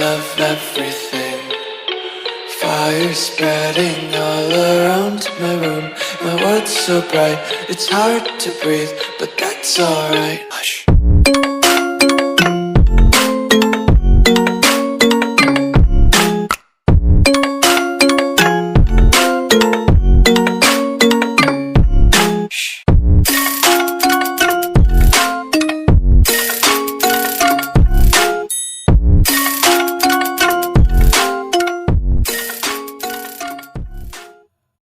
love everything. Fire spreading all around my room. My world's so bright, it's hard to breathe, but that's alright. Hush.